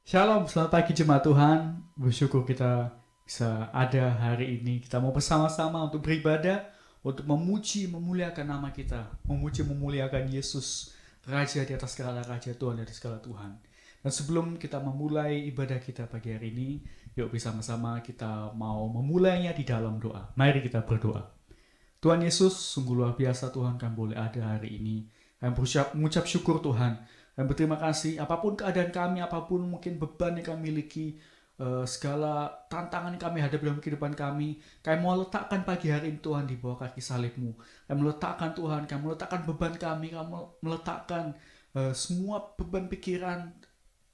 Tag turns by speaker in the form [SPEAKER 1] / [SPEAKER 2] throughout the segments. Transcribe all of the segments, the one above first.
[SPEAKER 1] Shalom, selamat pagi jemaat Tuhan. Bersyukur kita bisa ada hari ini. Kita mau bersama-sama untuk beribadah, untuk memuji, memuliakan nama kita. Memuji, memuliakan Yesus, Raja di atas segala Raja, Tuhan dari segala Tuhan. Dan sebelum kita memulai ibadah kita pagi hari ini, yuk bersama-sama kita mau memulainya di dalam doa. Mari kita berdoa. Tuhan Yesus, sungguh luar biasa Tuhan kami boleh ada hari ini. Kami mengucap syukur Tuhan. Dan berterima kasih, apapun keadaan kami, apapun mungkin beban yang kami miliki, segala tantangan yang kami hadapi dalam kehidupan kami mau letakkan pagi hari ini Tuhan di bawah kaki salib-Mu. Kami meletakkan Tuhan, kami meletakkan beban kami, kami meletakkan semua beban pikiran,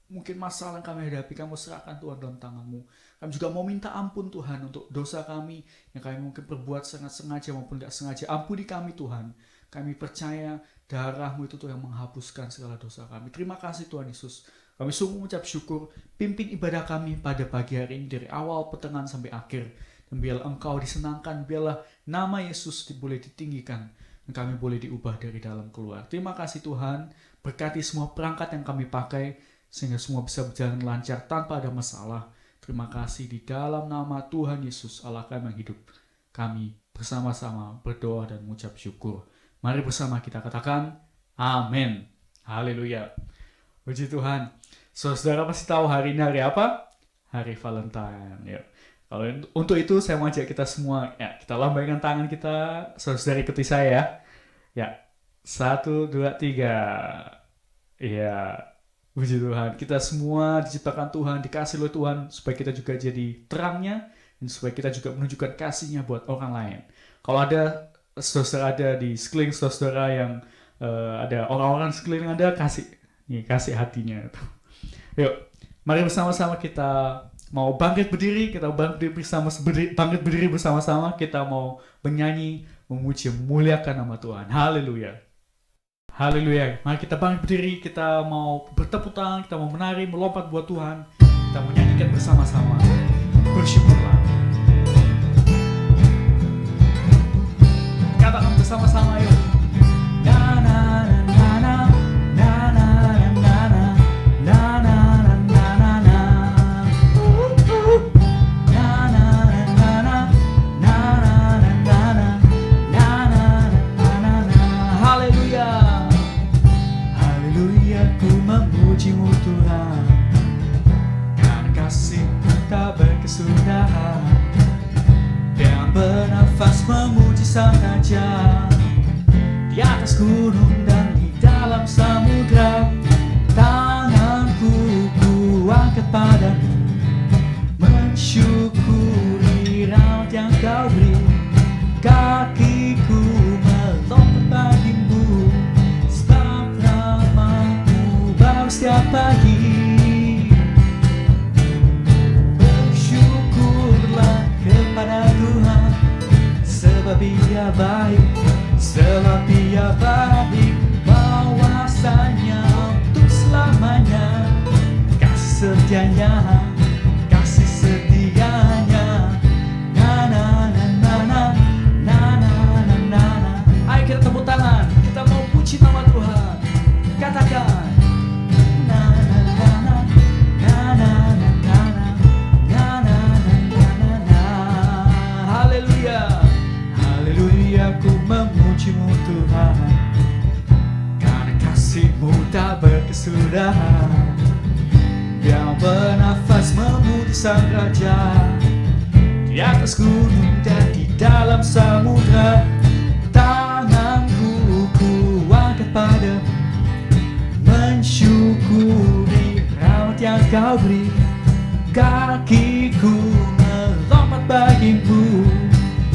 [SPEAKER 1] mungkin masalah yang kami hadapi, kami serahkan Tuhan dalam tangan-Mu. Kami juga mau minta ampun Tuhan untuk dosa kami yang kami mungkin berbuat sengaja maupun tidak sengaja. Ampuni kami Tuhan. Kami percaya darah-Mu itu Tuhan yang menghapuskan segala dosa kami. Terima kasih Tuhan Yesus. Kami sungguh mengucap syukur. Pimpin ibadah kami pada pagi hari ini dari awal pertengahan sampai akhir. Dan biarlah Engkau disenangkan. Biarlah nama Yesus boleh ditinggikan. Dan kami boleh diubah dari dalam keluar. Terima kasih Tuhan. Berkati semua perangkat yang kami pakai. Sehingga semua bisa berjalan lancar tanpa ada masalah. Terima kasih di dalam nama Tuhan Yesus Allah kami yang hidup. Kami bersama-sama berdoa dan mengucap syukur. Mari bersama kita katakan amin. Haleluya. Puji Tuhan. Saudara pasti tahu hari ini hari apa? Hari Valentine. Ya. Kalau untuk itu saya mau ajak kita semua, ya, kita lambaikan tangan kita. Saudara ikuti saya. Ya. 1, 2, 3. Iya. Puji Tuhan. Kita semua diciptakan Tuhan, dikasih oleh Tuhan supaya kita juga jadi terangnya dan supaya kita juga menunjukkan kasihnya buat orang lain. Kalau ada saudara ada di sekeliling saudara yang ada orang-orang sekeliling Anda, kasih hatinya. Yuk, mari bersama-sama kita mau bangkit berdiri, bangkit berdiri bersama-sama, kita mau menyanyi, memuji, memuliakan nama Tuhan. Haleluya. Haleluya. Mari kita bangkit berdiri, kita mau bertepuk tangan, kita mau menari, melompat buat Tuhan. Kita mau nyanyikan bersama-sama. Bersyukurlah. Katakan bersama-sama yuk. Na na na na na na na na na na na na na na na na. Haleluya. Haleluya, ku memuji-Mu Tuhan, karena kasih-Mu tak berkesudahan. Dengan bernafas memuji Sang Raja, di atas gunung dan di dalam samudra. Tanganku ku angkat padamu, mensyukuri rahmat yang Kau beri. Kakiku melompat bagimu, sebab nama-Mu baru setiap pagi. Pada Tuhan, sebab Ia baik, bahwasanya untuk selamanya. Kasih setianya, na na na na na na na na na. Ayo kita tepuk tangan, kita mau puji nama Tuhan. Katakan ku memuji-Mu Tuhan, karena kasih-Mu tak berkesudahan. Yang bernafas memuji Sang Raja, di atas gunung dan di dalam samudra. Tanganku ku angkat padamu, mensyukuri rahmat yang Kau beri. Kakiku melompat bagimu,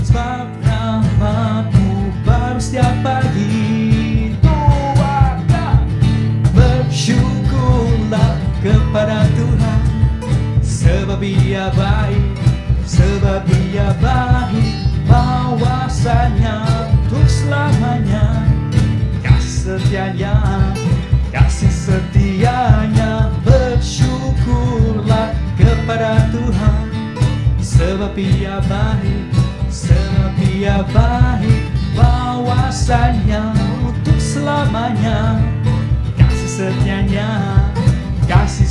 [SPEAKER 1] sebab nama-Mu baru setiap pagi. Tuhan, bersyukurlah kepada Tuhan, sebab Ia baik, bahwasanya untuk selamanya. Kasih setianya, bersyukurlah kepada Tuhan, sebab Ia baik, bahwasanya untuk selamanya. Kasih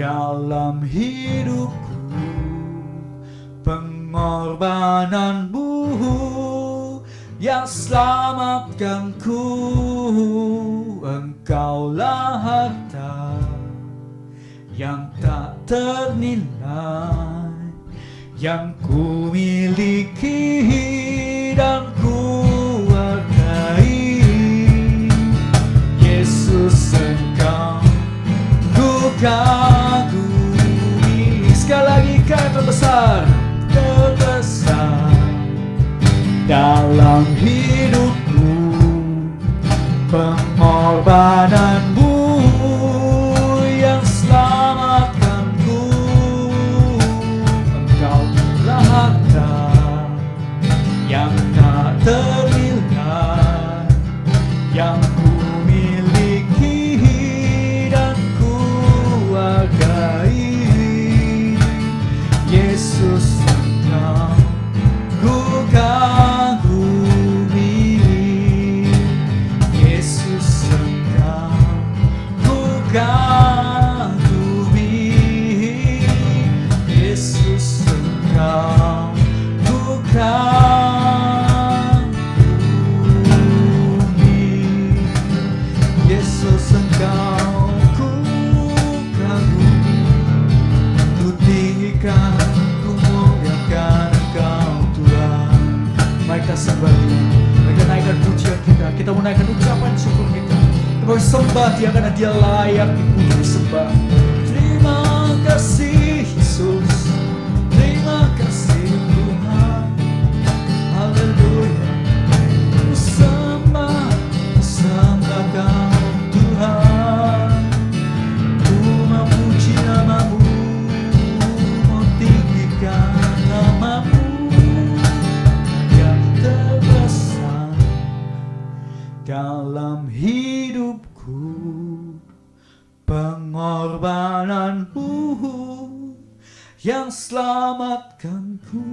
[SPEAKER 1] dalam hidupku, pengorbananmu yang selamatkanku. Engkaulah harta yang tak ternilai, yang ku miliki dan ku hargai. Yesus, Engkau ku kagumi. Sekali lagi, Kau terbesar, terbesar dalam hidupku, pengorbananmu yang selamatkanku. Engkau telah harta yang tak ternilai, yang ku miliki dan ku hargai. Yesus, Engkau ku kagumi. Yesus, Engkau ku kagumi. Yesus, Engkau ku kagumi. Yesus, Engkau ku kagumi. Ku tinggikan, ku muliakan Engkau Tuhan. Mari kita sembah Dia, mari kita naikkan pujian kita, kita menaikkan ucapan syukur kita. Kita sembah Dia karena Dia layak dipuji disembah. Terima kasih Yesus, terima kasih Tuhan. Haleluya. Ku sembah Kau Tuhan. Ku memuji nama-Mu, tinggikan nama-Mu yang terbesar dalam hidupku, pengorbananmu yang selamatkanku.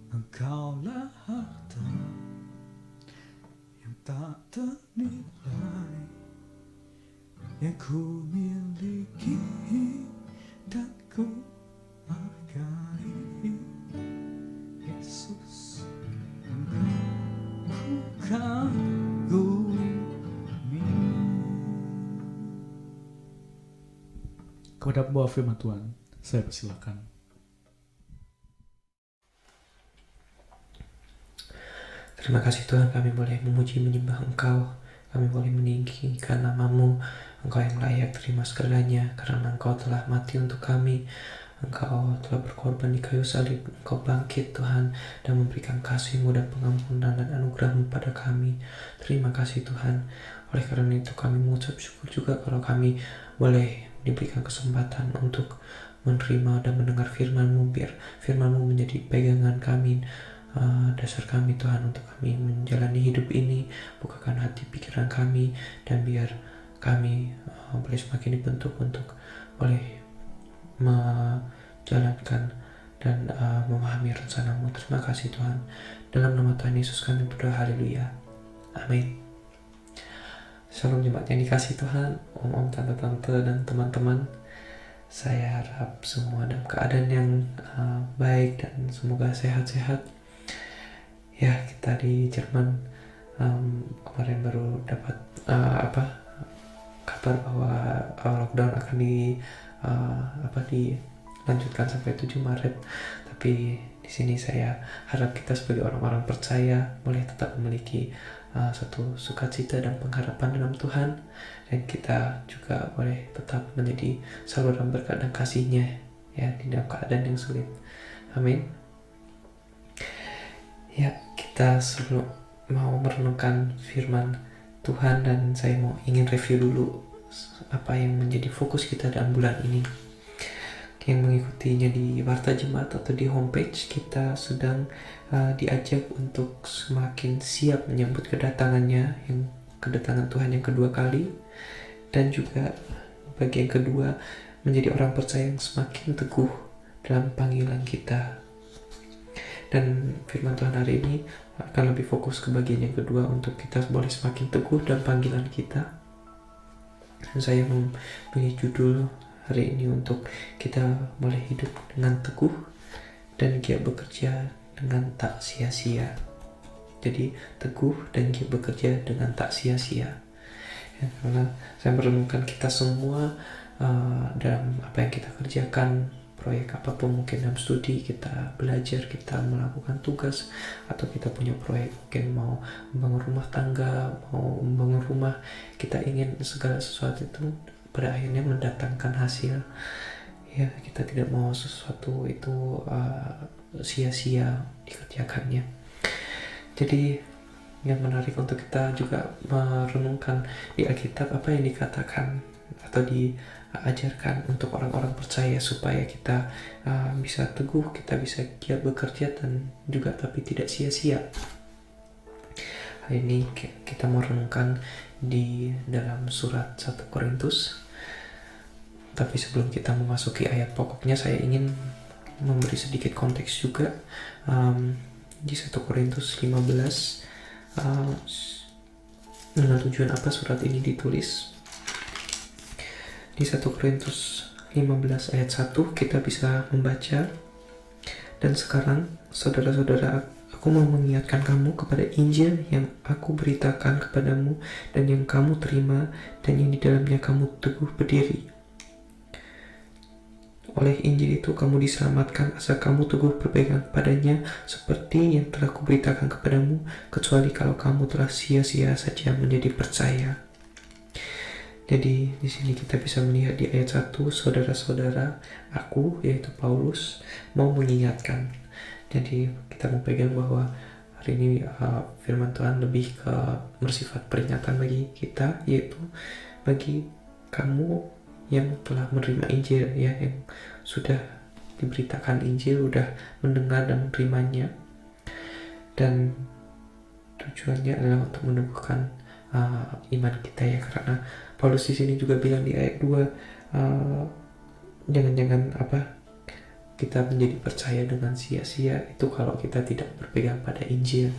[SPEAKER 1] Engkaulah harta yang tak ternilai, yang ku miliki dan ku hargai. Yesus, Engkau ku kagumi. Kepada pembawa firman Tuhan, saya persilakan.
[SPEAKER 2] Terima kasih Tuhan, kami boleh memuji menyembah Engkau, kami boleh meninggikan nama-Mu. Engkau yang layak terima segalanya, karena Engkau telah mati untuk kami. Engkau telah berkorban di kayu salib. Engkau bangkit Tuhan dan memberikan kasih-Mu dan pengampunan dan anugerah-Mu pada kami. Terima kasih Tuhan. Oleh karena itu kami mengucap syukur juga kalau kami boleh diberikan kesempatan untuk menerima dan mendengar firman-Mu. Biar firman-Mu menjadi pegangan kami, dasar kami Tuhan, untuk kami menjalani hidup ini. Bukakan hati pikiran kami, dan biar kami boleh semakin dibentuk untuk boleh menjalankan dan memahami rencana-Mu. Terima kasih Tuhan. Dalam nama Tuhan Yesus kami berdoa, haleluya, amin. Shalom jemaat yang dikasih Tuhan, om-om, tante-tante, dan teman-teman. Saya harap semua dalam keadaan yang baik dan semoga sehat-sehat. Ya, kita di Jerman kemarin baru dapat kabar bahwa lockdown akan dilanjutkan sampai 7 Maret. Tapi di sini saya harap kita sebagai orang-orang percaya boleh tetap memiliki satu sukacita dan pengharapan dalam Tuhan, dan kita juga boleh tetap menjadi saluran berkat dan kasih-Nya ya di dalam keadaan yang sulit. Amin. Ya, kita sebelum mau merenungkan firman Tuhan, dan saya ingin review dulu apa yang menjadi fokus kita dalam bulan ini. Yang mengikutinya di Warta Jemaat atau di homepage, kita sedang diajak untuk semakin siap menyambut kedatangan Tuhan yang kedua kali, dan juga bagian kedua menjadi orang percaya yang semakin teguh dalam panggilan kita. Dan firman Tuhan hari ini akan lebih fokus ke bagian yang kedua, untuk kita boleh semakin teguh dalam panggilan kita. Dan saya memilih judul hari ini untuk kita boleh hidup dengan teguh dan giat bekerja dengan tak sia-sia. Jadi teguh dan giat bekerja dengan tak sia-sia. Ya, karena saya merenungkan kita semua dalam apa yang kita kerjakan, proyek apapun, mungkin dalam studi kita belajar, kita melakukan tugas, atau kita punya proyek mungkin mau membangun rumah tangga, mau membangun rumah, kita ingin segala sesuatu itu pada akhirnya mendatangkan hasil. Ya, kita tidak mau sesuatu itu sia-sia dikerjakannya. Jadi yang menarik untuk kita juga merenungkan di Alkitab apa yang dikatakan atau diajarkan untuk orang-orang percaya supaya kita bisa teguh, kita bisa giat bekerja dan juga tapi tidak sia-sia. Hari ini kita mau renungkan di dalam surat 1 Korintus. Tapi sebelum kita memasuki ayat pokoknya, saya ingin memberi sedikit konteks juga di 1 Korintus 15. Dengan tujuan apa surat ini ditulis. Di 1 Korintus 15 ayat 1 kita bisa membaca, dan sekarang saudara-saudara, aku mau mengingatkan kamu kepada Injil yang aku beritakan kepadamu dan yang kamu terima dan yang di dalamnya kamu teguh berdiri. Oleh Injil itu kamu diselamatkan asal kamu teguh berpegang padanya seperti yang telah kuberitakan kepadamu, kecuali kalau kamu telah sia-sia saja menjadi percaya. Jadi di sini kita bisa melihat di ayat 1, saudara-saudara, aku yaitu Paulus mau mengingatkan. Jadi kita mau pegang bahwa hari ini firman Tuhan lebih ke bersifat peringatan bagi kita, yaitu bagi kamu yang telah menerima Injil, ya, yang sudah diberitakan Injil, sudah mendengar dan menerimanya, dan tujuannya adalah untuk meneguhkan iman kita, ya, karena Paulus di sini juga bilang di ayat 2, jangan-jangan kita menjadi percaya dengan sia-sia itu kalau kita tidak berpegang pada Injil.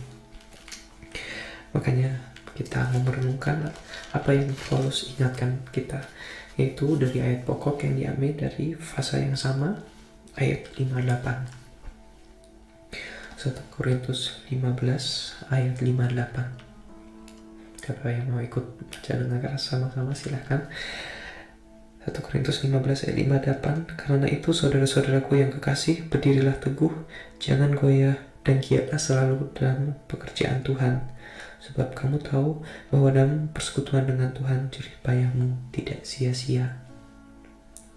[SPEAKER 2] Makanya kita mau merenungkan apa yang Paulus ingatkan kita, yaitu dari ayat pokok yang diambil dari fasa yang sama, ayat 58. 1 Korintus 15 ayat 58. Siapa yang mau ikut baca dengan keras sama-sama silahkan. 1 Korintus 15 ayat 58. Karena itu saudara-saudaraku yang kekasih, berdirilah teguh, jangan goyah, dan giatlah selalu dalam pekerjaan Tuhan. Sebab kamu tahu bahwa dalam persekutuan dengan Tuhan jerih payahmu tidak sia-sia.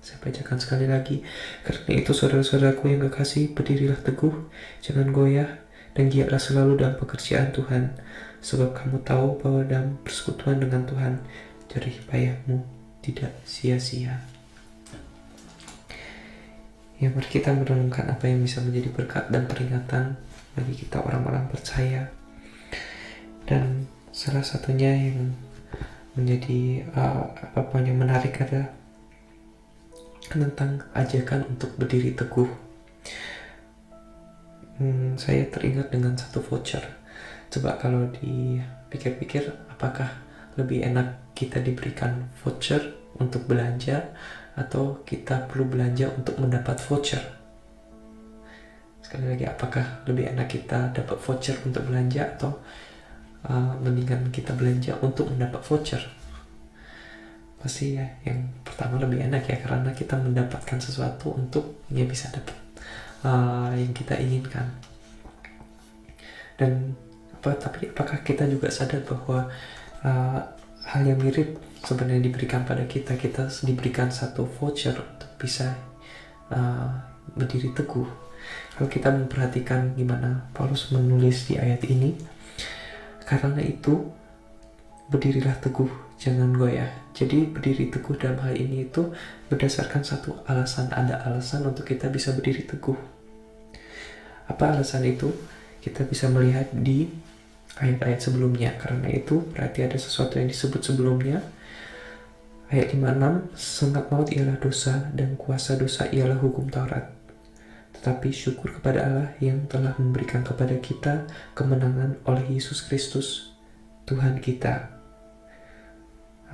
[SPEAKER 2] Saya bacakan sekali lagi. Karena itu saudara-saudaraku yang kekasih, berdirilah teguh, jangan goyah, dan giatlah selalu dalam pekerjaan Tuhan. Sebab kamu tahu bahwa dalam persekutuan dengan Tuhan jerih payahmu tidak sia-sia. Ya, mari kita merenungkan apa yang bisa menjadi berkat dan peringatan bagi kita orang-orang percaya. Dan salah satunya yang menjadi yang menarik adalah tentang ajakan untuk berdiri teguh. Saya teringat dengan satu voucher. Coba kalau dipikir-pikir, apakah lebih enak kita diberikan voucher untuk belanja atau kita perlu belanja untuk mendapat voucher? Sekali lagi, apakah lebih enak kita dapat voucher untuk belanja atau mendingan kita belanja untuk mendapat voucher? Pasti ya yang pertama lebih enak, ya, karena kita mendapatkan sesuatu untuk bisa dapat yang kita inginkan. Dan tapi apakah kita juga sadar bahwa hal yang mirip sebenarnya diberikan pada kita diberikan satu voucher untuk bisa berdiri teguh. Kalau kita memperhatikan gimana Paulus menulis di ayat ini, karena itu berdirilah teguh, jangan goyah. Jadi berdiri teguh dalam hal ini itu berdasarkan satu alasan. Ada alasan untuk kita bisa berdiri teguh. Apa alasan itu? Kita bisa melihat di ayat-ayat sebelumnya. Karena itu berarti ada sesuatu yang disebut sebelumnya. Ayat 56, sengat maut ialah dosa dan kuasa dosa ialah hukum Taurat. Tetapi syukur kepada Allah yang telah memberikan kepada kita kemenangan oleh Yesus Kristus, Tuhan kita.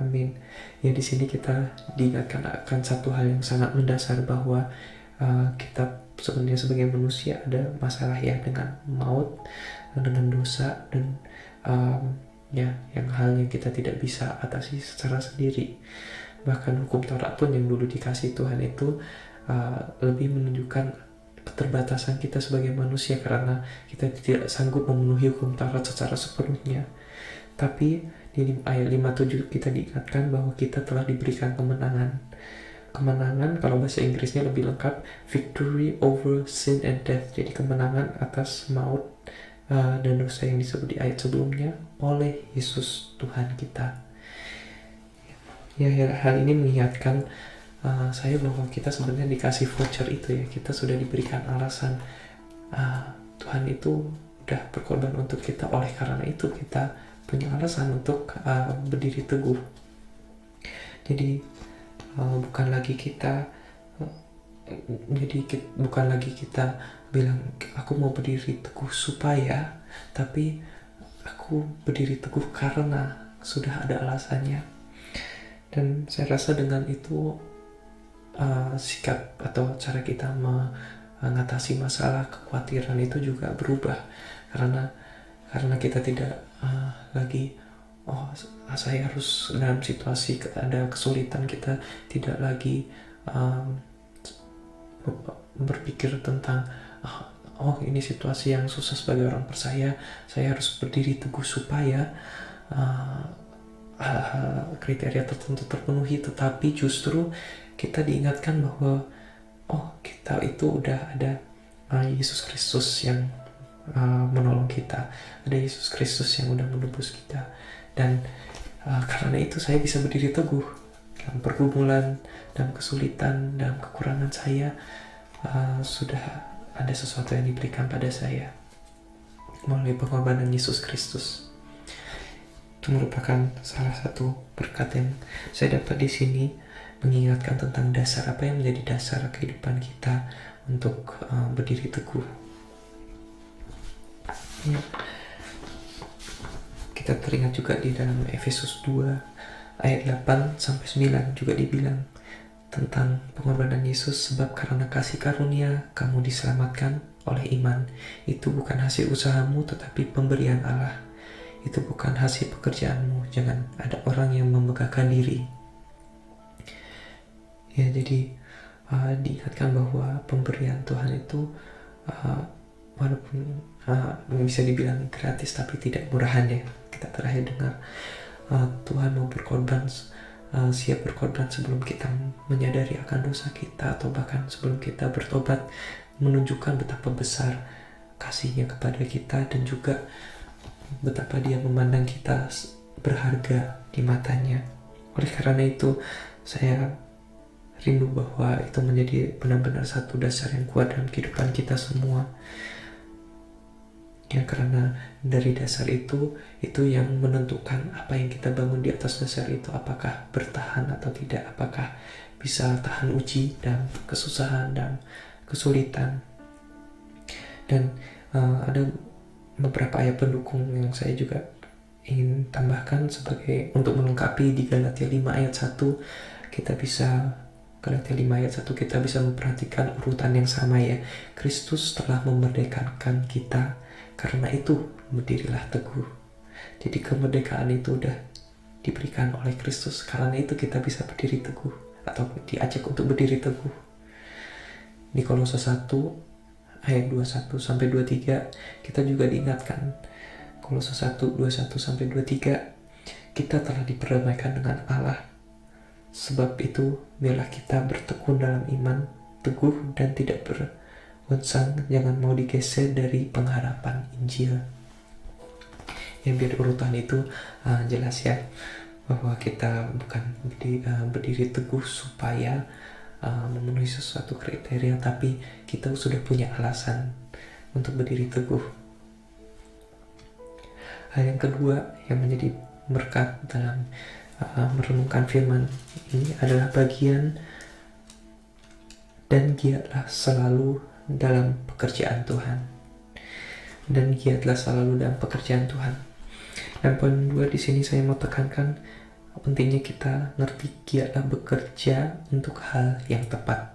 [SPEAKER 2] Amin. Ya, di sini kita diingatkan akan satu hal yang sangat mendasar, bahwa kita sebenarnya sebagai manusia ada masalah ya dengan maut, dengan dosa, dan ya yang hal yang kita tidak bisa atasi secara sendiri. Bahkan hukum Taurat pun yang dulu dikasih Tuhan itu lebih menunjukkan keterbatasan kita sebagai manusia, karena kita tidak sanggup memenuhi hukum Taurat secara sepenuhnya. Tapi di ayat 57 kita diingatkan bahwa kita telah diberikan kemenangan. Kemenangan, kalau bahasa Inggrisnya lebih lengkap, victory over sin and death. Jadi kemenangan atas maut dan dosa yang disebut di ayat sebelumnya oleh Yesus Tuhan kita. Ya, hal ini mengingatkan saya bahwa kita sebenarnya dikasih voucher itu ya. Kita sudah diberikan alasan. Tuhan itu udah berkorban untuk kita, oleh karena itu kita punya alasan untuk berdiri teguh. Jadi bukan lagi kita bilang aku mau berdiri teguh supaya, tapi aku berdiri teguh karena sudah ada alasannya. Dan saya rasa dengan itu sikap atau cara kita mengatasi masalah kekhawatiran itu juga berubah, karena kita tidak lagi saya harus dalam situasi ada kesulitan. Kita tidak lagi berpikir tentang ini situasi yang susah sebagai orang percaya, saya harus berdiri teguh supaya kriteria tertentu terpenuhi. Tetapi justru kita diingatkan bahwa kita itu udah ada Yesus Kristus yang menolong kita, ada Yesus Kristus yang udah menebus kita. Dan karena itu saya bisa berdiri teguh dalam pergumulan, dalam kesulitan, dalam kekurangan saya. Sudah ada sesuatu yang diberikan pada saya melalui pengorbanan Yesus Kristus. Itu merupakan salah satu berkat yang saya dapat di sini, mengingatkan tentang dasar apa yang menjadi dasar kehidupan kita untuk berdiri teguh. Ya. Kita teringat juga di dalam Efesus 2 ayat 8-9 juga dibilang tentang pengorbanan Yesus. Sebab karena kasih karunia kamu diselamatkan oleh iman. Itu bukan hasil usahamu, tetapi pemberian Allah. Itu bukan hasil pekerjaanmu. Jangan ada orang yang membanggakan diri. Ya, jadi diingatkan bahwa pemberian Tuhan itu walaupun bisa dibilang gratis, tapi tidak murahan ya. Kita terakhir dengar Tuhan mau berkorban, siap berkorban sebelum kita menyadari akan dosa kita, atau bahkan sebelum kita bertobat, menunjukkan betapa besar kasihnya kepada kita, dan juga betapa dia memandang kita berharga di matanya. Oleh karena itu saya rindu bahwa itu menjadi benar-benar satu dasar yang kuat dalam kehidupan kita semua. Ya, karena dari dasar itu yang menentukan apa yang kita bangun di atas dasar itu, apakah bertahan atau tidak, apakah bisa tahan uji dan kesusahan dan kesulitan. Dan ada beberapa ayat pendukung yang saya juga ingin tambahkan sebagai untuk melengkapi di Galatia 5 ayat 1. Galatia 5 ayat 1 kita bisa memperhatikan urutan yang sama ya. Kristus telah memerdekakan kita, karena itu berdirilah teguh. Jadi kemerdekaan itu udah diberikan oleh Kristus, karena itu kita bisa berdiri teguh atau diajak untuk berdiri teguh. Di Kolose 1 ayat 21-23 kita juga diingatkan, Kolose 1 21-23, kita telah diperdamaikan dengan Allah. Sebab itu biarlah kita bertekun dalam iman, teguh dan tidak bergoncang, jangan mau digeser dari pengharapan Injil. Ya, biar urutan itu jelas ya, bahwa kita bukan berdiri teguh supaya memenuhi sesuatu kriteria, tapi kita sudah punya alasan untuk berdiri teguh. Hal yang kedua yang menjadi berkat dalam merenungkan firman ini adalah bagian dan giatlah selalu dalam pekerjaan Tuhan. Dan giatlah selalu dalam pekerjaan Tuhan. Dan poin 2 di sini saya mau tekankan pentingnya kita ngerti giatlah bekerja untuk hal yang tepat.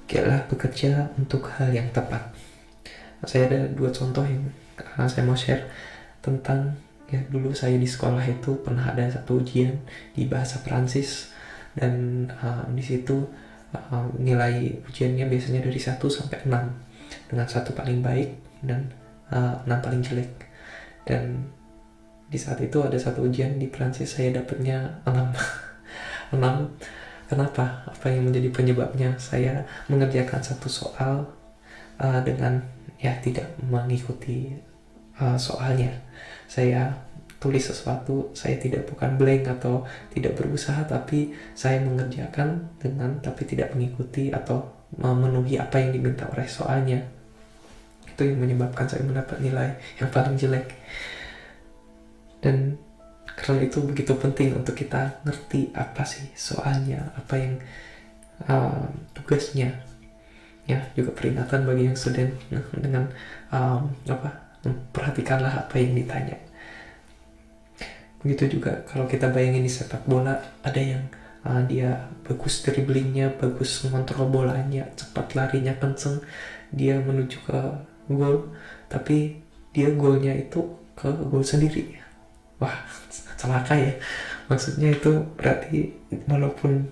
[SPEAKER 2] Giatlah bekerja untuk hal yang tepat. Saya ada 2 contoh yang saya mau share tentang ya, dulu saya di sekolah itu pernah ada satu ujian di bahasa Prancis, dan di situ nilai ujiannya biasanya dari 1 sampai 6, dengan 1 paling baik dan 6 paling jelek. Dan di saat itu ada satu ujian di Prancis, saya dapatnya 6. 6. Kenapa? Apa yang menjadi penyebabnya? Saya mengerjakan satu soal dengan tidak mengikuti soalnya. Saya tulis sesuatu, saya bukan blank atau tidak berusaha, tapi saya mengerjakan tapi tidak mengikuti atau memenuhi apa yang diminta oleh soalnya. Itu yang menyebabkan saya mendapat nilai yang paling jelek. Dan karena itu begitu penting untuk kita ngerti apa sih soalnya, apa yang tugasnya. Ya, juga peringatan bagi yang student dengan perhatikanlah apa yang ditanya. Begitu juga kalau kita bayangin di sepak bola, ada yang dia bagus dribblingnya, bagus mengontrol bolanya, cepat larinya kenceng, dia menuju ke gol, tapi dia golnya itu ke gol sendiri. Wah, celaka ya. Maksudnya itu berarti walaupun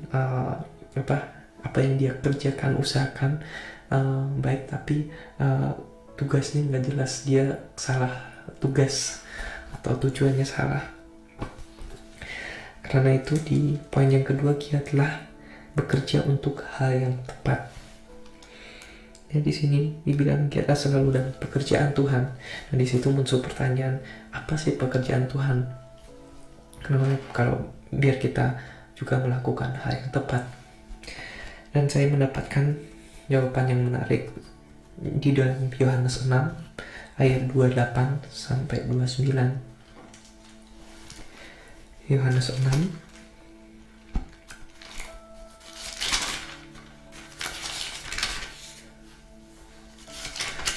[SPEAKER 2] apa yang dia kerjakan, usahakan baik, tapi tugasnya nggak jelas, dia salah tugas atau tujuannya salah. Karena itu di poin yang kedua, giatlah bekerja untuk hal yang tepat. Ya, di sini dibilang giatlah selalu dalam pekerjaan Tuhan. Dan di situ muncul pertanyaan, apa sih pekerjaan Tuhan? Kenapa? Kalau biar kita juga melakukan hal yang tepat. Dan saya mendapatkan jawaban yang menarik di dalam Yohanes 6 ayat 28 sampai 29. Yohanes 6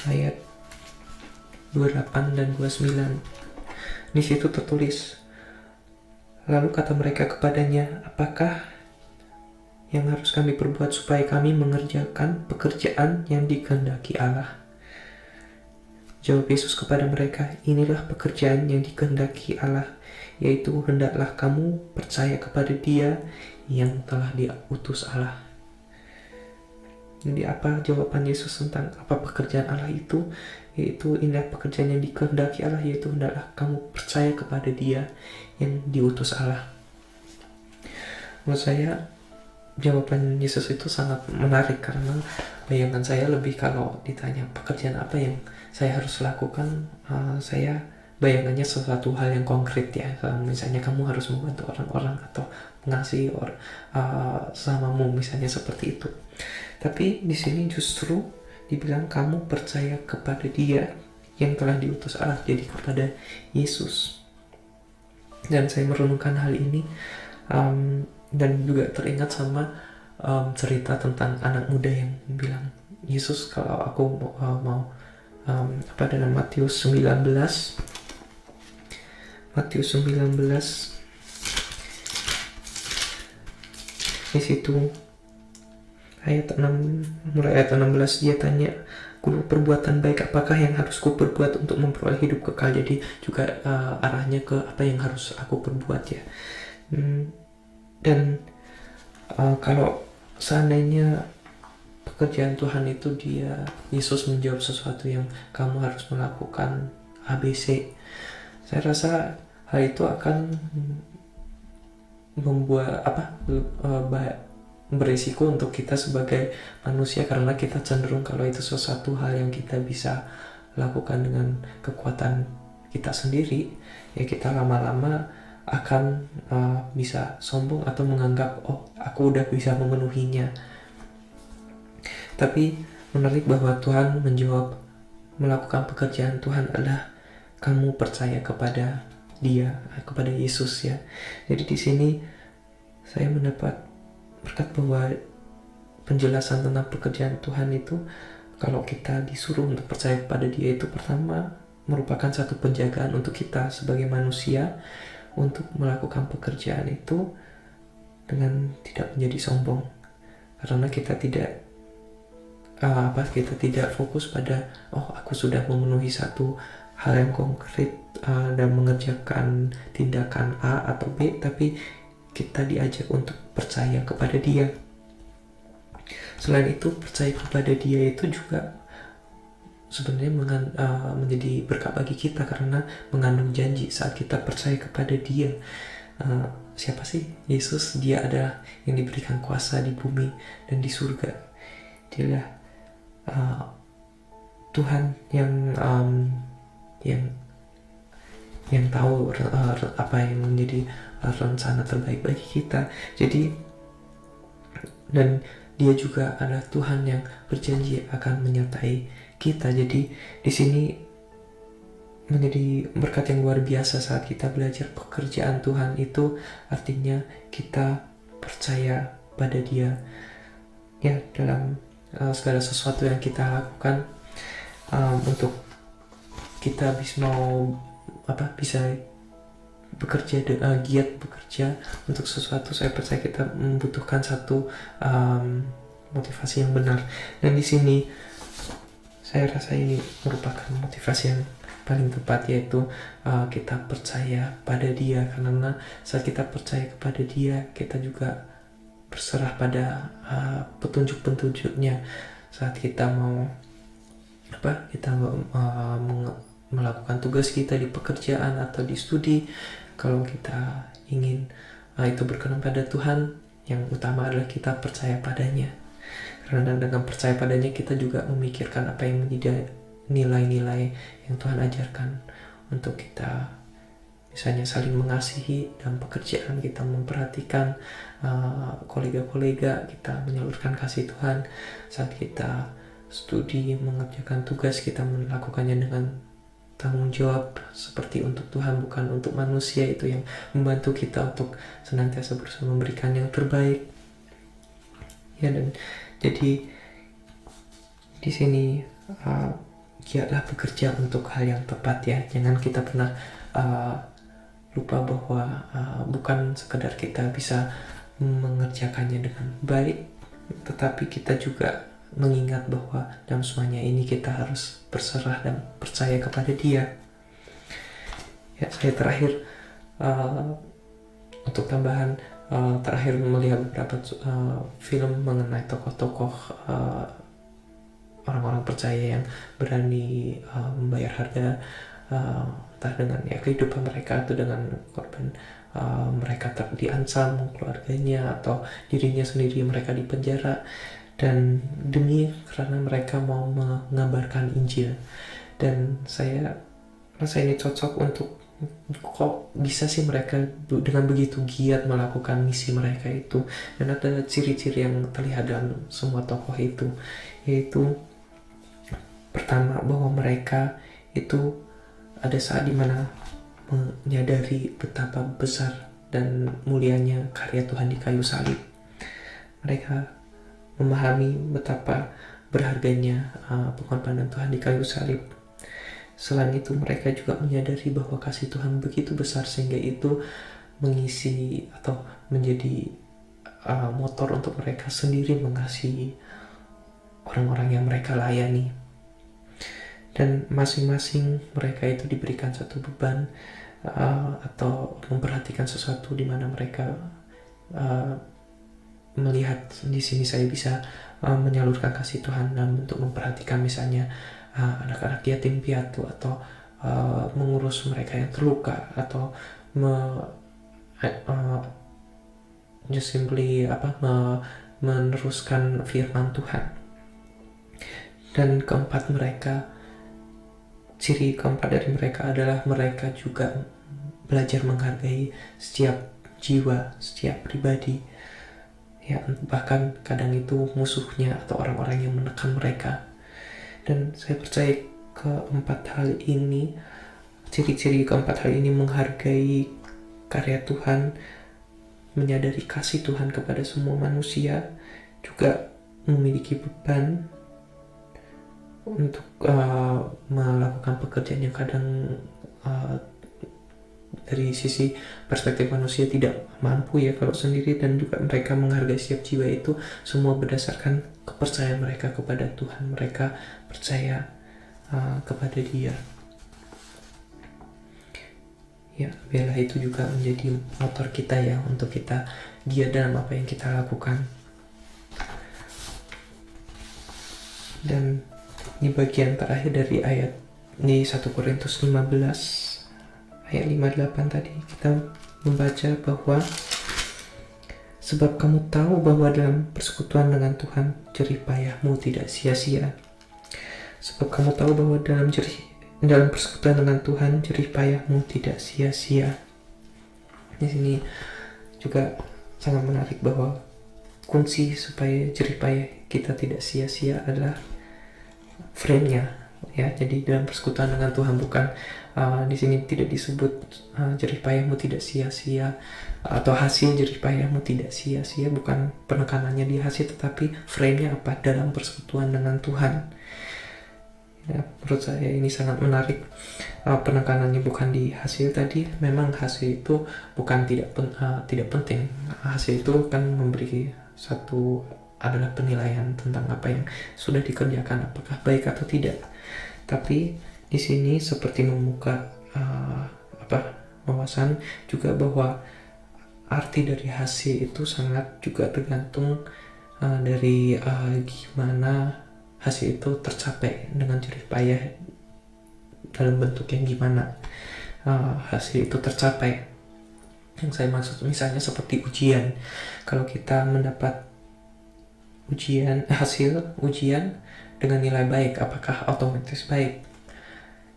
[SPEAKER 2] ayat 28 dan 29. Di situ tertulis, lalu kata mereka kepadanya, apakah yang harus kami perbuat supaya kami mengerjakan pekerjaan yang dikehendaki Allah? Jawab Yesus kepada mereka, inilah pekerjaan yang dikehendaki Allah, yaitu hendaklah kamu percaya kepada Dia yang telah diutus Allah. Jadi apa jawaban Yesus tentang apa pekerjaan Allah itu? Yaitu inilah pekerjaan yang dikehendaki Allah, yaitu hendaklah kamu percaya kepada Dia yang diutus Allah. Menurut saya jawaban Yesus itu sangat menarik, karena bayangan saya lebih kalau ditanya pekerjaan apa yang saya harus lakukan, saya bayangannya sesuatu hal yang konkret ya, misalnya kamu harus membantu orang-orang atau mengasihi sesamamu, misalnya seperti itu. Tapi di sini justru dibilang kamu percaya kepada Dia yang telah diutus Allah, jadi kepada Yesus. Dan saya merenungkan hal ini dan juga teringat sama cerita tentang anak muda yang bilang, Yesus, kalau aku mau dalam Matius 19 di situ mulai ayat 16 dia tanya, guru, perbuatan baik apakah yang harus ku perbuat untuk memperoleh hidup kekal? Jadi juga arahnya ke apa yang harus aku perbuat ya. Dan kalau seandainya pekerjaan Tuhan itu Yesus menjawab sesuatu yang kamu harus melakukan ABC, saya rasa hal itu akan membuat berisiko untuk kita sebagai manusia, karena kita cenderung kalau itu sesuatu hal yang kita bisa lakukan dengan kekuatan kita sendiri, ya kita lama-lama akan bisa sombong atau menganggap, oh aku udah bisa memenuhinya. Tapi menarik bahwa Tuhan menjawab, melakukan pekerjaan Tuhan adalah kamu percaya kepada Dia, kepada Yesus ya. Jadi di sini saya mendapat berkat bahwa penjelasan tentang pekerjaan Tuhan itu, kalau kita disuruh untuk percaya kepada Dia, itu pertama merupakan satu penjagaan untuk kita sebagai manusia, untuk melakukan pekerjaan itu dengan tidak menjadi sombong, karena kita tidak fokus pada aku sudah memenuhi satu hal yang konkret dan mengerjakan tindakan A atau B, tapi kita diajak untuk percaya kepada Dia. Selain itu, percaya kepada Dia itu juga sebenarnya menjadi berkat bagi kita, karena mengandung janji saat kita percaya kepada Dia. Siapa sih Yesus? Dia adalah yang diberikan kuasa di bumi dan di surga. Dialah Tuhan yang tahu apa yang menjadi rencana terbaik bagi kita. Jadi, dan Dia juga adalah Tuhan yang berjanji akan menyertai kita. Jadi di sini menjadi berkat yang luar biasa saat kita belajar pekerjaan Tuhan itu, artinya kita percaya pada Dia ya dalam segala sesuatu yang kita lakukan, untuk kita bisa bekerja, giat bekerja untuk sesuatu. Saya percaya kita membutuhkan satu motivasi yang benar, dan di sini saya rasa ini merupakan motivasi yang paling tepat, yaitu kita percaya pada Dia. Karena saat kita percaya kepada Dia, kita juga berserah pada petunjuk-petunjuknya saat kita mau melakukan tugas kita di pekerjaan atau di studi. Kalau kita ingin itu berkenan pada Tuhan, yang utama adalah kita percaya padanya. Karena dengan percaya padanya, kita juga memikirkan apa yang menjadi nilai-nilai yang Tuhan ajarkan untuk kita, misalnya saling mengasihi dalam pekerjaan, kita memperhatikan kolega-kolega, kita menyalurkan kasih Tuhan. Saat kita studi, mengerjakan tugas, kita melakukannya dengan tanggung jawab seperti untuk Tuhan, bukan untuk manusia. Itu yang membantu kita untuk senantiasa berusaha memberikan yang terbaik ya. Dan jadi di sini giatlah bekerja untuk hal yang tepat ya. Jangan kita pernah lupa bahwa bukan sekedar kita bisa mengerjakannya dengan baik, tetapi kita juga mengingat bahwa dalam semuanya ini kita harus berserah dan percaya kepada Dia. Ya, saya terakhir untuk tambahan, terakhir melihat beberapa film mengenai tokoh-tokoh orang-orang percaya yang berani membayar harga, entah dengan kehidupan mereka atau dengan korban mereka diancam keluarganya atau dirinya sendiri, mereka dipenjara, dan karena mereka mau mengabarkan Injil. Dan saya rasa ini cocok untuk kok bisa sih mereka dengan begitu giat melakukan misi mereka itu. Dan ada ciri-ciri yang terlihat dalam semua tokoh itu, yaitu pertama, bahwa mereka itu ada saat dimana menyadari betapa besar dan mulianya karya Tuhan di kayu salib. Mereka memahami betapa berharganya pengorbanan Tuhan di kayu salib. Selain itu, mereka juga menyadari bahwa kasih Tuhan begitu besar sehingga itu mengisi atau menjadi motor untuk mereka sendiri mengasihi orang-orang yang mereka layani. Dan masing-masing mereka itu diberikan satu beban atau memperhatikan sesuatu di mana mereka melihat di sini saya bisa menyalurkan kasih Tuhan dalam bentuk memperhatikan misalnya anak-anak yatim piatu, atau mengurus mereka yang terluka, atau meneruskan firman Tuhan. Dan ciri keempat dari mereka adalah mereka juga belajar menghargai setiap jiwa, setiap pribadi ya, bahkan kadang itu musuhnya atau orang-orang yang menekan mereka. Dan saya percaya ciri-ciri keempat hal ini menghargai karya Tuhan, menyadari kasih Tuhan kepada semua manusia, juga memiliki beban untuk melakukan pekerjaan yang kadang dari sisi perspektif manusia tidak mampu ya kalau sendiri, dan juga mereka menghargai setiap jiwa itu semua berdasarkan kepercayaan mereka kepada Tuhan. Mereka percaya kepada Dia. Ya, biarlah itu juga menjadi motor kita ya, untuk kita giat dalam apa yang kita lakukan. Dan ini bagian terakhir dari ayat di 1 Korintus 15 ayat 58 tadi, kita membaca bahwa sebab kamu tahu bahwa dalam persekutuan dengan Tuhan jerih payahmu tidak sia-sia. Sebab kamu tahu bahwa dalam persekutuan dengan Tuhan jerih payahmu tidak sia-sia. Di sini juga sangat menarik bahwa kunci supaya jerih payah kita tidak sia-sia adalah frame-nya ya. Jadi dalam persekutuan dengan Tuhan, bukan di sini tidak disebut jerih payahmu tidak sia-sia atau hasil jerih payahmu tidak sia-sia, bukan penekanannya di hasil, tetapi frame-nya apa? Dalam persekutuan dengan Tuhan. Ya, menurut saya ini sangat menarik. Penekanannya bukan di hasil tadi. Memang hasil itu bukan tidak penting. Hasil itu kan memberi adalah penilaian tentang apa yang sudah dikerjakan, apakah baik atau tidak. Tapi di sini seperti membuka wawasan juga bahwa arti dari hasil itu sangat juga tergantung dari gimana hasil itu tercapai dengan jerih payah, dalam bentuk yang gimana hasil itu tercapai. Yang saya maksud misalnya seperti ujian. Kalau kita mendapat hasil ujian dengan nilai baik, apakah otomatis baik?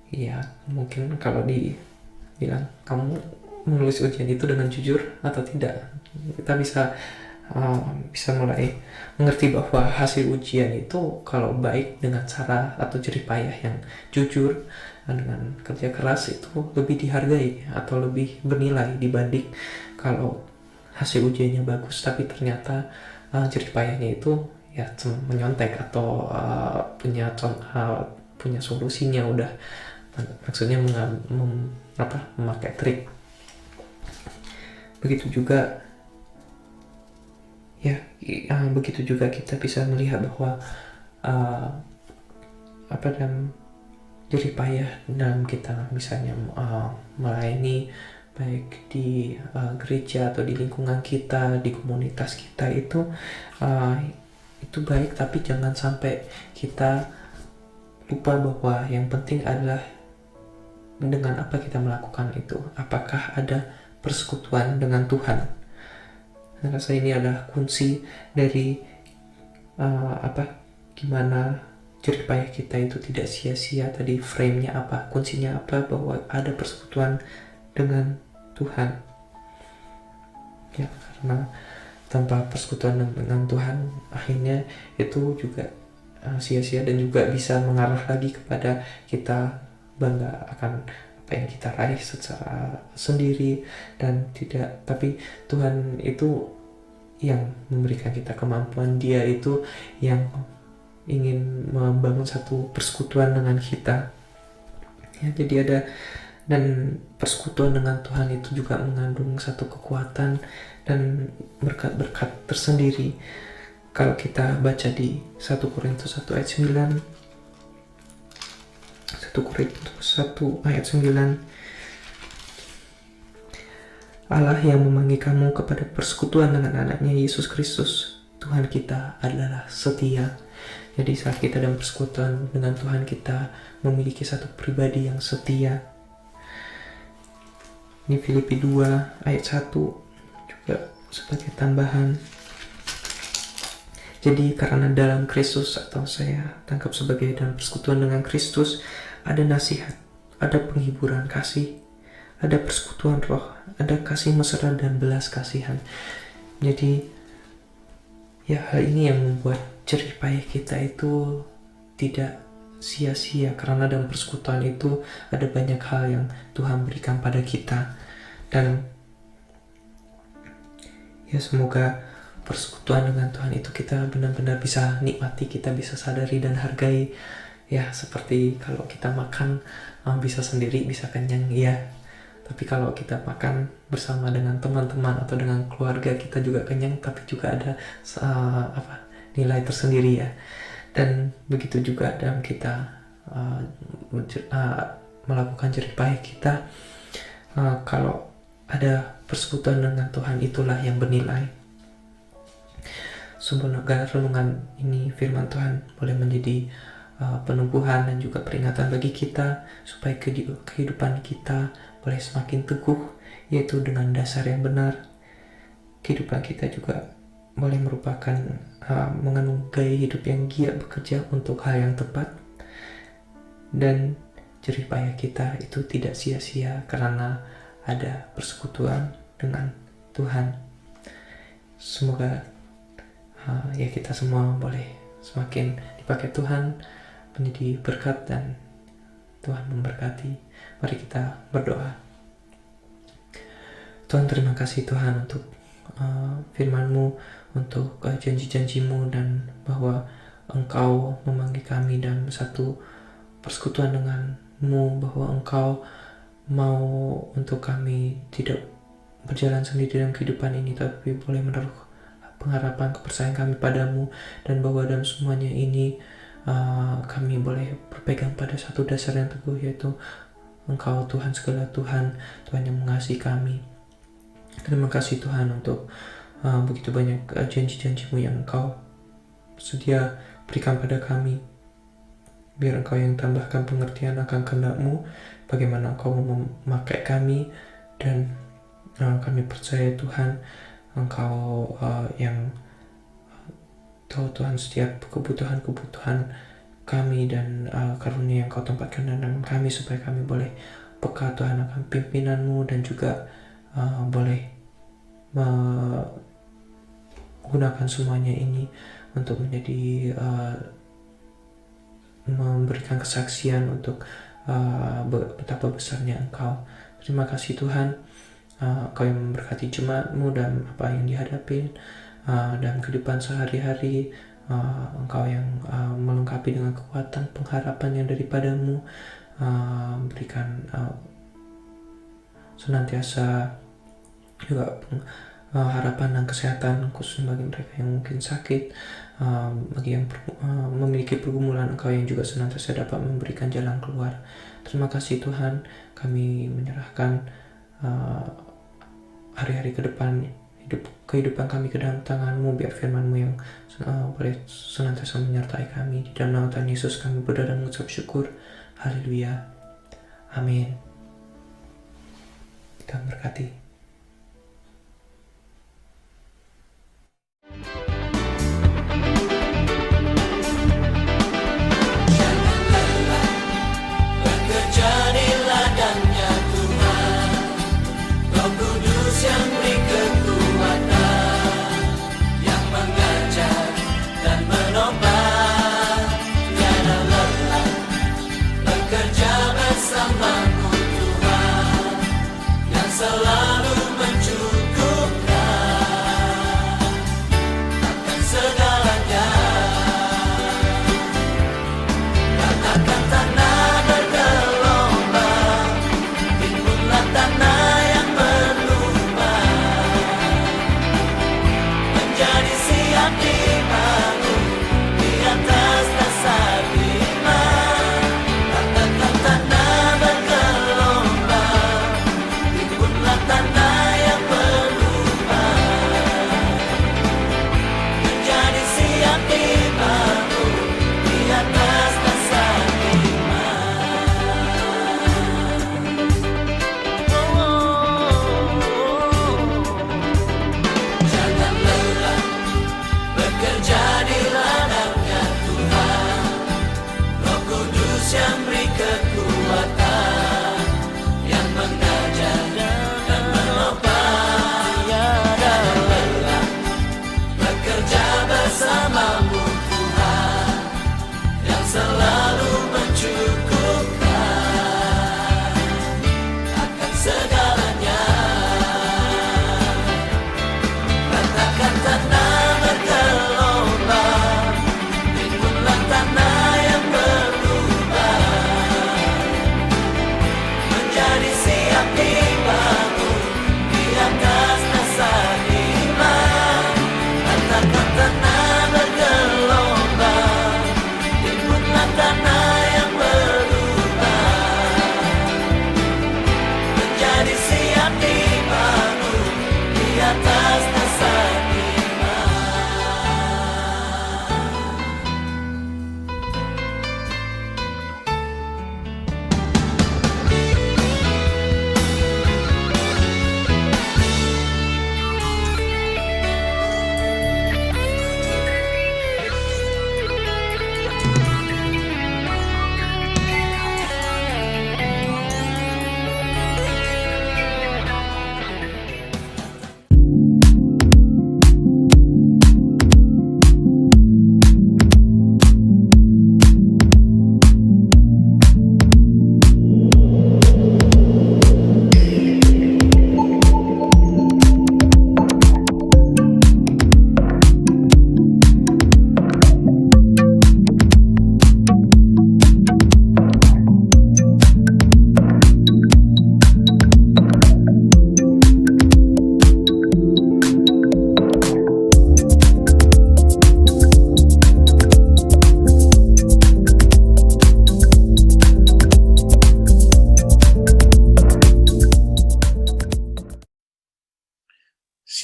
[SPEAKER 2] Ya, mungkin kalau dibilang kamu menulis ujian itu dengan jujur atau tidak, kita bisa mulai mengerti bahwa hasil ujian itu kalau baik dengan cara atau jerih payah yang jujur dengan kerja keras, itu lebih dihargai atau lebih bernilai dibanding kalau hasil ujiannya bagus tapi ternyata jerih payahnya itu ya cuma menyontek atau punya solusinya, udah maksudnya memakai trik. Begitu juga kita bisa melihat bahwa dalam jerih payah dalam kita misalnya melayani baik di gereja atau di lingkungan kita, di komunitas kita, itu baik, tapi jangan sampai kita lupa bahwa yang penting adalah dengan apa kita melakukan itu, apakah ada persekutuan dengan Tuhan. Saya rasa ini adalah kunci dari gimana jerih payah kita itu tidak sia-sia. Tadi frame-nya apa, kuncinya apa, bahwa ada persekutuan dengan Tuhan ya, karena tanpa persekutuan dengan Tuhan akhirnya itu juga sia-sia, dan juga bisa mengarah lagi kepada kita bangga akan apa yang kita raih secara sendiri dan tidak, tapi Tuhan itu yang memberikan kita kemampuan, Dia itu yang ingin membangun satu persekutuan dengan kita ya. Jadi ada, dan persekutuan dengan Tuhan itu juga mengandung satu kekuatan dan berkat-berkat tersendiri. Kalau kita baca di 1 Korintus 1 ayat 9, 1 Korintus 1 ayat 9, Allah yang memanggil kamu kepada persekutuan dengan anaknya Yesus Kristus, Tuhan kita adalah setia. Jadi saat kita dalam persekutuan dengan Tuhan, kita memiliki satu pribadi yang setia. Ini Filipi 2 ayat 1 juga sebagai tambahan. Jadi karena dalam Kristus, atau saya tangkap sebagai dalam persekutuan dengan Kristus, ada nasihat, ada penghiburan kasih, ada persekutuan roh, ada kasih mesra dan belas kasihan. Jadi ya, hal ini yang membuat jerih payah kita itu tidak sia-sia, karena dalam persekutuan itu ada banyak hal yang Tuhan berikan pada kita. Dan ya, semoga persekutuan dengan Tuhan itu kita benar-benar bisa nikmati, kita bisa sadari dan hargai ya. Seperti kalau kita makan bisa sendiri, bisa kenyang ya, Tapi kalau kita makan bersama dengan teman-teman atau dengan keluarga, kita juga kenyang, tapi juga ada nilai tersendiri ya. Dan begitu juga dalam kita melakukan jerih payah kita, kalau ada persekutuan dengan Tuhan, itulah yang bernilai. Semoga renungan ini, firman Tuhan, boleh menjadi penumbuhan dan juga peringatan bagi kita, supaya kehidupan kita boleh semakin teguh, yaitu dengan dasar yang benar. Kehidupan kita juga boleh merupakan mengandung gaya hidup yang giat bekerja untuk hal yang tepat, dan jerih payah kita itu tidak sia-sia karena ada persekutuan dengan Tuhan. Semoga ya kita semua boleh semakin dipakai Tuhan, menjadi berkat, dan Tuhan memberkati. Mari kita berdoa. Tuhan, terima kasih Tuhan untuk firman-Mu, untuk janji-janji-Mu, dan bahwa Engkau memanggil kami dalam satu persekutuan dengan-Mu, bahwa Engkau mau untuk kami tidak berjalan sendiri dalam kehidupan ini, tapi boleh menaruh pengharapan, kepercayaan kami padamu, dan bahwa dalam semuanya ini kami boleh berpegang pada satu dasar yang teguh, yaitu Engkau Tuhan segala Tuhan, Tuhan yang mengasihi kami. Terima kasih Tuhan untuk begitu banyak janji-janji-Mu yang Engkau sedia berikan pada kami. Biar Engkau yang tambahkan pengertian akan kehendak-Mu, bagaimana Engkau memakai kami, dan kami percaya Tuhan, Engkau yang tahu Tuhan setiap kebutuhan kami, dan karunia yang Kau tempatkan dalam kami, supaya kami boleh peka Tuhan akan pimpinan-Mu, dan juga boleh menggunakan semuanya ini untuk menjadi memberikan kesaksian untuk betapa besarnya Engkau. Terima kasih Tuhan, Engkau yang memberkati jemaat-Mu dalam apa yang dihadapi dalam kehidupan sehari-hari. Engkau yang melengkapi dengan kekuatan pengharapan yang daripada-Mu, berikan senantiasa juga harapan dan kesehatan khusus bagi mereka yang mungkin sakit, bagi yang memiliki pergumulan, Engkau yang juga senantiasa dapat memberikan jalan keluar. Terima kasih Tuhan, kami menyerahkan hari-hari ke depan, kehidupan kami ke dalam tangan-Mu. Biar firman-Mu yang boleh senantiasa menyertai kami. Di dalam nama Tuhan Yesus kami berdoa dan mengucap syukur. Haleluya. Amin. Tuhan berkati.
[SPEAKER 3] Bersamamu Tuhan yang selalu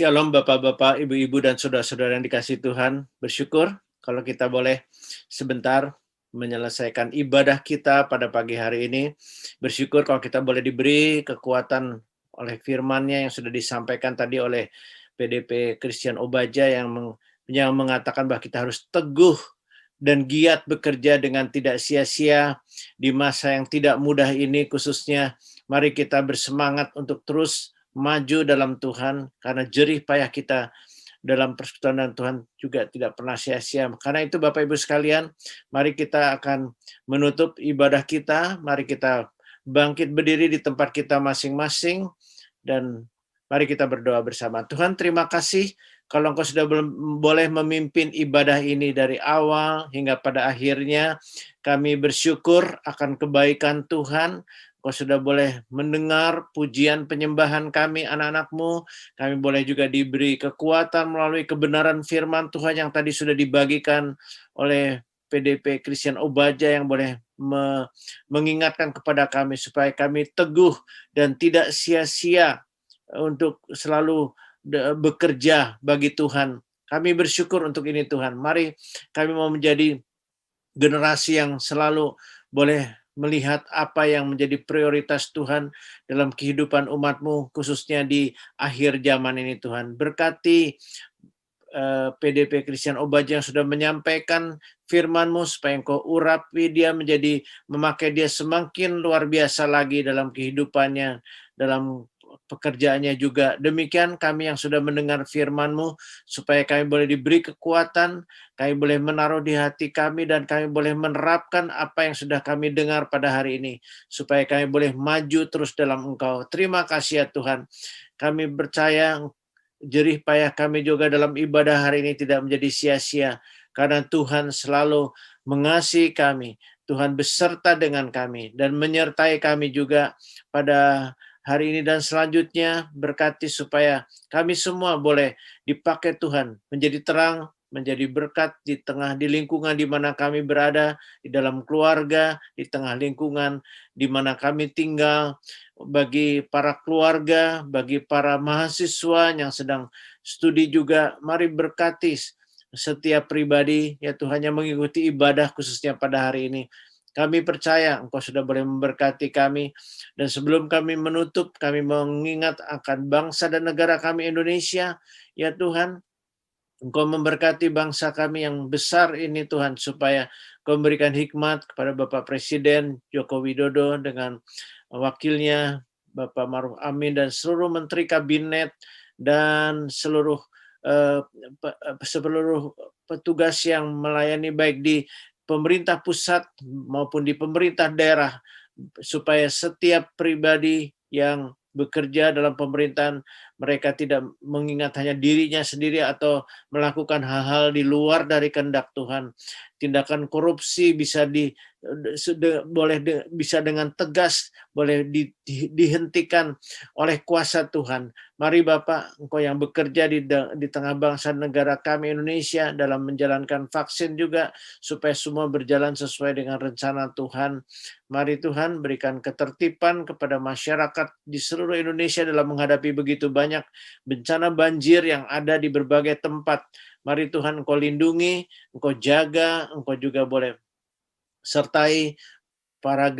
[SPEAKER 3] Shalom Bapak-Bapak, Ibu-Ibu, dan Saudara-saudara yang dikasihi Tuhan. Bersyukur kalau kita boleh sebentar menyelesaikan ibadah kita pada pagi hari ini. Bersyukur kalau kita boleh diberi kekuatan oleh firman-Nya yang sudah disampaikan tadi oleh PDP Christian Obaja yang mengatakan bahwa kita harus teguh dan giat bekerja dengan tidak sia-sia di masa yang tidak mudah ini khususnya. Mari kita bersemangat untuk terus maju dalam Tuhan, karena jerih payah kita dalam persekutuan dengan Tuhan juga tidak pernah sia-sia. Karena itu Bapak Ibu sekalian, mari kita akan menutup ibadah kita, mari kita bangkit berdiri di tempat kita masing-masing, dan mari kita berdoa bersama. Tuhan, terima kasih kalau Engkau sudah boleh memimpin ibadah ini dari awal hingga pada akhirnya. Kami bersyukur akan kebaikan Tuhan. Kau sudah boleh mendengar pujian penyembahan kami, anak-anak-Mu. Kami boleh juga diberi kekuatan melalui kebenaran firman Tuhan yang tadi sudah dibagikan oleh PDP Christian Obaja, yang boleh mengingatkan kepada kami supaya kami teguh dan tidak sia-sia untuk selalu bekerja bagi Tuhan. Kami bersyukur untuk ini Tuhan. Mari kami mau menjadi generasi yang selalu boleh melihat apa yang menjadi prioritas Tuhan dalam kehidupan umat-Mu, khususnya di akhir zaman ini Tuhan. Berkati PDP Christian Obaja yang sudah menyampaikan firman-Mu, supaya Engkau urapi dia memakai dia semakin luar biasa lagi dalam kehidupannya, dalam pekerjaannya juga. Demikian kami yang sudah mendengar firman-Mu, supaya kami boleh diberi kekuatan, kami boleh menaruh di hati kami, dan kami boleh menerapkan apa yang sudah kami dengar pada hari ini, supaya kami boleh maju terus dalam Engkau. Terima kasih ya Tuhan. Kami percaya jerih payah kami juga dalam ibadah hari ini tidak menjadi sia-sia, karena Tuhan selalu mengasihi kami. Tuhan beserta dengan kami dan menyertai kami juga pada hari ini dan selanjutnya. Berkati supaya kami semua boleh dipakai Tuhan menjadi terang, menjadi berkat di lingkungan di mana kami berada, di dalam keluarga, di tengah lingkungan di mana kami tinggal, bagi para keluarga, bagi para mahasiswa yang sedang studi juga. Mari berkati setiap pribadi ya Tuhan yang mengikuti ibadah khususnya pada hari ini. Kami percaya Engkau sudah boleh memberkati kami. Dan sebelum kami menutup, kami mengingat akan bangsa dan negara kami Indonesia. Ya Tuhan, Engkau memberkati bangsa kami yang besar ini Tuhan, supaya Engkau memberikan hikmat kepada Bapak Presiden Joko Widodo dengan wakilnya Bapak Maruf Amin dan seluruh menteri kabinet dan seluruh petugas yang melayani baik di pemerintah pusat maupun di pemerintah daerah, supaya setiap pribadi yang bekerja dalam pemerintahan, mereka tidak mengingat hanya dirinya sendiri atau melakukan hal-hal di luar dari kehendak Tuhan. Tindakan korupsi bisa bisa dengan tegas boleh dihentikan oleh kuasa Tuhan. Mari Bapak, Engkau yang bekerja di tengah bangsa negara kami Indonesia dalam menjalankan vaksin juga, supaya semua berjalan sesuai dengan rencana Tuhan. Mari Tuhan berikan ketertiban kepada masyarakat di seluruh Indonesia dalam menghadapi begitu banyak bencana banjir yang ada di berbagai tempat. Mari Tuhan Engkau lindungi, Engkau jaga, Engkau juga boleh sertai para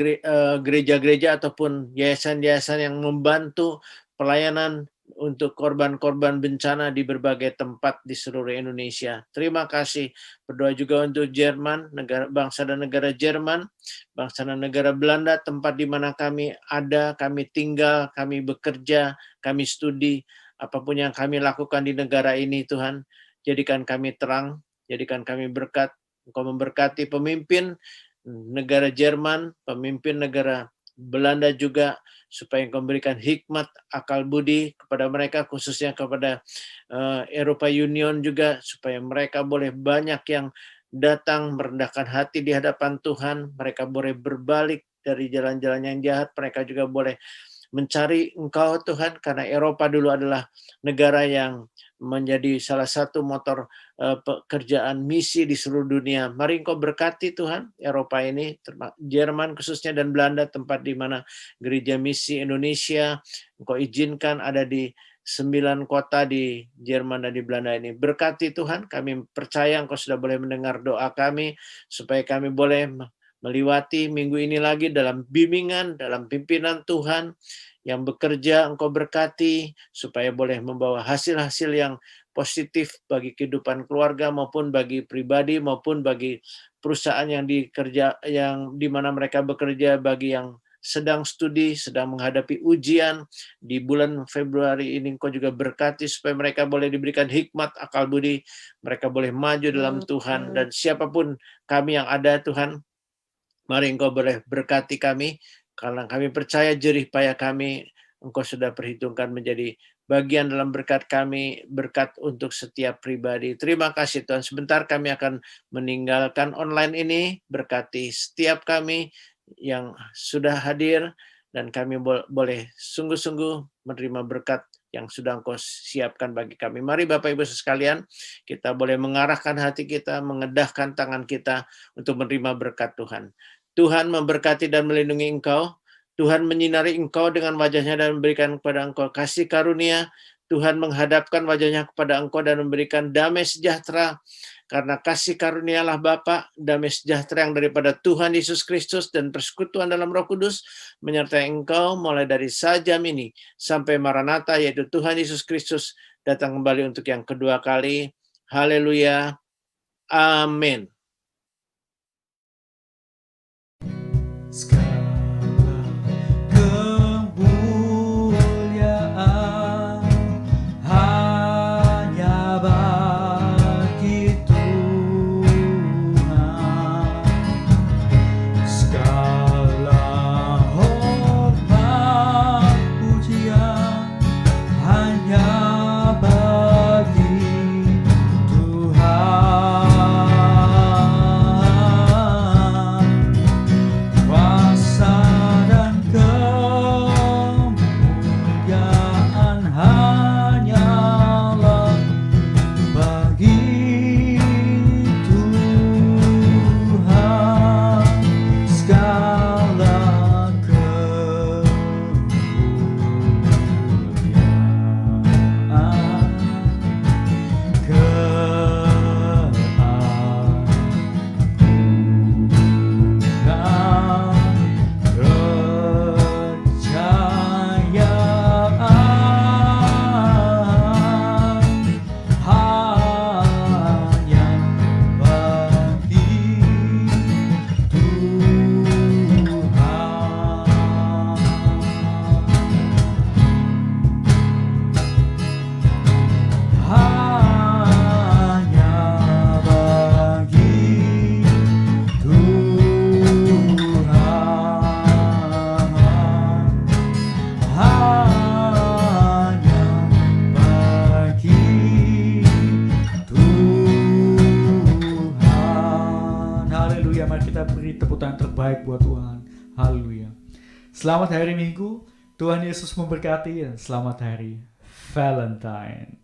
[SPEAKER 3] gereja-gereja ataupun yayasan-yayasan yang membantu pelayanan untuk korban-korban bencana di berbagai tempat di seluruh Indonesia. Terima kasih. Berdoa juga untuk Jerman, bangsa dan negara Jerman, bangsa dan negara Belanda, tempat di mana kami ada, kami tinggal, kami bekerja, kami studi, apapun yang kami lakukan di negara ini Tuhan, jadikan kami terang, jadikan kami berkat. Engkau memberkati pemimpin negara Jerman, pemimpin negara Belanda juga, supaya Engkau memberikan hikmat, akal budi kepada mereka, khususnya kepada Eropa Union juga, supaya mereka boleh banyak yang datang merendahkan hati di hadapan Tuhan, mereka boleh berbalik dari jalan-jalan yang jahat, mereka juga boleh mencari Engkau Tuhan, karena Eropa dulu adalah negara yang menjadi salah satu motor pekerjaan misi di seluruh dunia. Mari Engkau berkati Tuhan Eropa ini, Jerman khususnya dan Belanda, tempat di mana gereja misi Indonesia Engkau izinkan ada di 9 kota di Jerman dan di Belanda ini. Berkati Tuhan, kami percaya Engkau sudah boleh mendengar doa kami, supaya kami boleh melewati minggu ini lagi dalam bimbingan, dalam pimpinan Tuhan yang bekerja. Engkau berkati, supaya boleh membawa hasil-hasil yang positif bagi kehidupan keluarga maupun bagi pribadi maupun bagi perusahaan yang di mana mereka bekerja, bagi yang sedang studi, sedang menghadapi ujian di bulan Februari ini. Engkau juga berkati supaya mereka boleh diberikan hikmat, akal budi, mereka boleh maju dalam Tuhan. Dan siapapun kami yang ada Tuhan, mari Engkau boleh berkati kami, karena kami percaya jerih payah kami Engkau sudah perhitungkan menjadi bagian dalam berkat kami, berkat untuk setiap pribadi. Terima kasih Tuhan. Sebentar kami akan meninggalkan online ini, berkati setiap kami yang sudah hadir, dan kami boleh sungguh-sungguh menerima berkat yang sudah Engkau siapkan bagi kami. Mari Bapak Ibu sekalian, kita boleh mengarahkan hati kita, mengedahkan tangan kita untuk menerima berkat Tuhan. Tuhan memberkati dan melindungi engkau. Tuhan menyinari engkau dengan wajahnya dan memberikan kepada engkau kasih karunia. Tuhan menghadapkan wajahnya kepada engkau dan memberikan damai sejahtera. Karena kasih karunialah Bapa, damai sejahtera yang daripada Tuhan Yesus Kristus dan persekutuan dalam Roh Kudus menyertai engkau mulai dari sajam ini sampai Maranatha, yaitu Tuhan Yesus Kristus datang kembali untuk yang kedua kali. Haleluya. Amin.
[SPEAKER 1] Segala kemuliaan hanya bagi Tuhan. Segala hormat pujian hanya bagi Tuhan. Kuasa dan kemuliaan hanyalah bagi Tuhan. Segala mari kita beri tepuk tangan terbaik buat Tuhan. Haleluya. Selamat hari Minggu. Tuhan Yesus memberkati dan selamat hari Valentine.